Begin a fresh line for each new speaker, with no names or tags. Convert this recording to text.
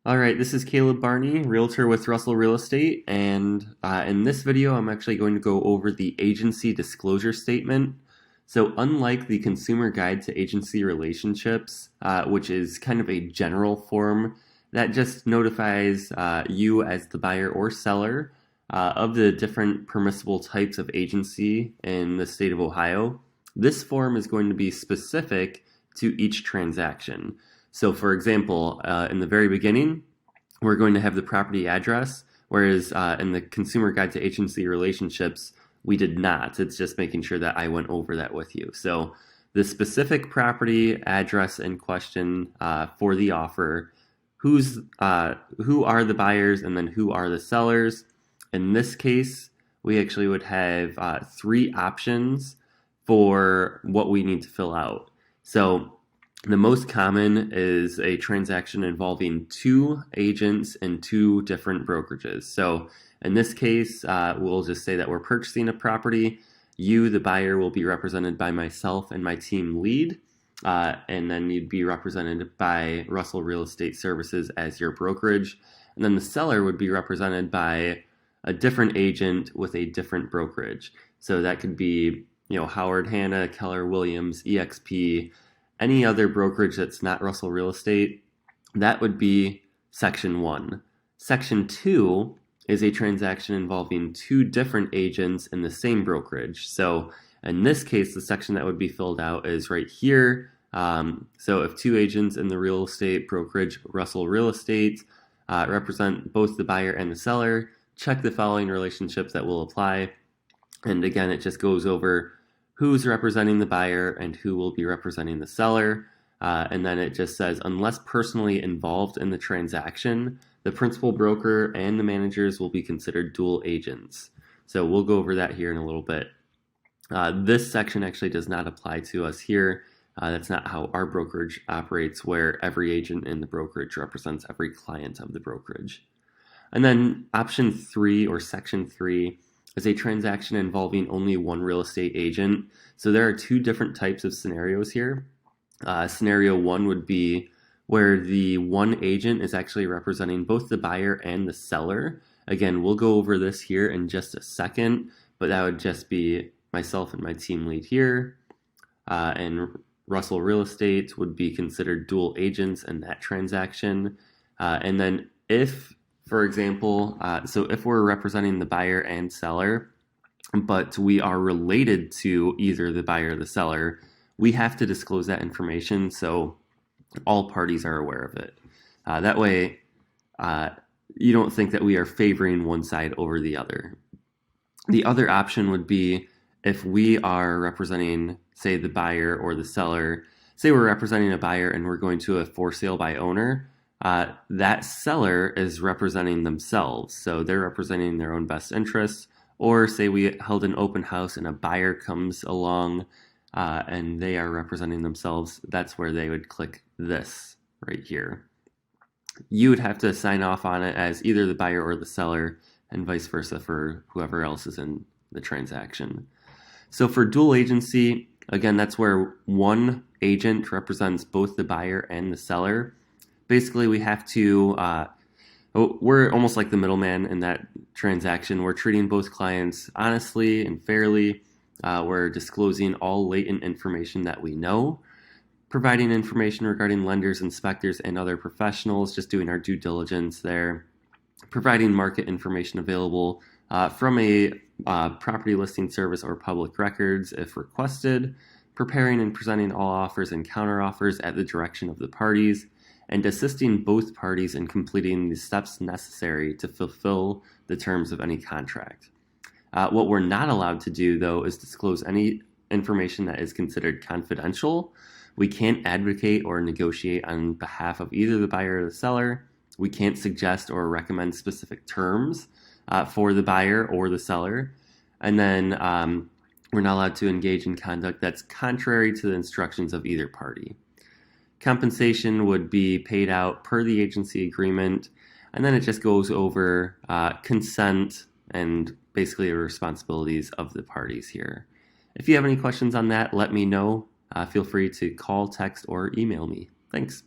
All right, this is Caleb Barney, Realtor with Russell Real Estate, and in this video, I'm actually going to go over the agency disclosure statement. So, unlike the Consumer Guide to Agency Relationships, which is kind of a general form that just notifies you as the buyer or seller of the different permissible types of agency in the state of Ohio, this form is going to be specific to each transaction. So for example, in the very beginning, we're going to have the property address, whereas in the Consumer Guide to Agency Relationships, we did not. It's just making sure that I went over that with you. So the specific property address in question for the offer, who are the buyers, and then who are the sellers. In this case, we actually would have three options for what we need to fill out. So the most common is a transaction involving two agents and two different brokerages. So in this case, we'll just say that we're purchasing a property. You, the buyer, will be represented by myself and my team lead. And then you'd be represented by Russell Real Estate Services as your brokerage. And then the seller would be represented by a different agent with a different brokerage. So that could be, Howard Hanna, Keller Williams, EXP, any other brokerage that's not Russell Real Estate. That would be Section 1. Section 2 is a transaction involving two different agents in the same brokerage. So in this case, the section that would be filled out is right here. So if two agents in the real estate brokerage, Russell Real Estate, represent both the buyer and the seller, check the following relationships that will apply. And again, it just goes over who's representing the buyer and who will be representing the seller. And then it just says, unless personally involved in the transaction, the principal broker and the managers will be considered dual agents. So we'll go over that here in a little bit. This section actually does not apply to us here. That's not how our brokerage operates, where every agent in the brokerage represents every client of the brokerage. And then option 3 or section 3 is a transaction involving only one real estate agent. So there are two different types of scenarios here. Scenario 1 would be where the one agent is actually representing both the buyer and the seller. Again, we'll go over this here in just a second, but that would just be myself and my team lead here. And Russell Real Estate would be considered dual agents in that transaction. And then if, for example, so if we're representing the buyer and seller, but we are related to either the buyer or the seller, we have to disclose that information so all parties are aware of it. That way, you don't think that we are favoring one side over the other. The other option would be if we are representing, say, the buyer or the seller. Say we're representing a buyer and we're going to a for sale by owner. That seller is representing themselves, so they're representing their own best interests. Or say we held an open house and a buyer comes along and they are representing themselves, that's where they would click this right here. You would have to sign off on it as either the buyer or the seller, and vice versa for whoever else is in the transaction. So for dual agency, again, that's where one agent represents both the buyer and the seller. Basically, we have to, we're almost like the middleman in that transaction. We're treating both clients honestly and fairly. We're disclosing all latent information that we know, providing information regarding lenders, inspectors, and other professionals, just doing our due diligence there, providing market information available from a property listing service or public records if requested, preparing and presenting all offers and counteroffers at the direction of the parties, and assisting both parties in completing the steps necessary to fulfill the terms of any contract. What we're not allowed to do, though, is disclose any information that is considered confidential. We can't advocate or negotiate on behalf of either the buyer or the seller. We can't suggest or recommend specific terms for the buyer or the seller. And then we're not allowed to engage in conduct that's contrary to the instructions of either party. Compensation would be paid out per the agency agreement, and then it just goes over consent and basically the responsibilities of the parties here. If you have any questions on that, let me know. Feel free to call, text, or email me. Thanks.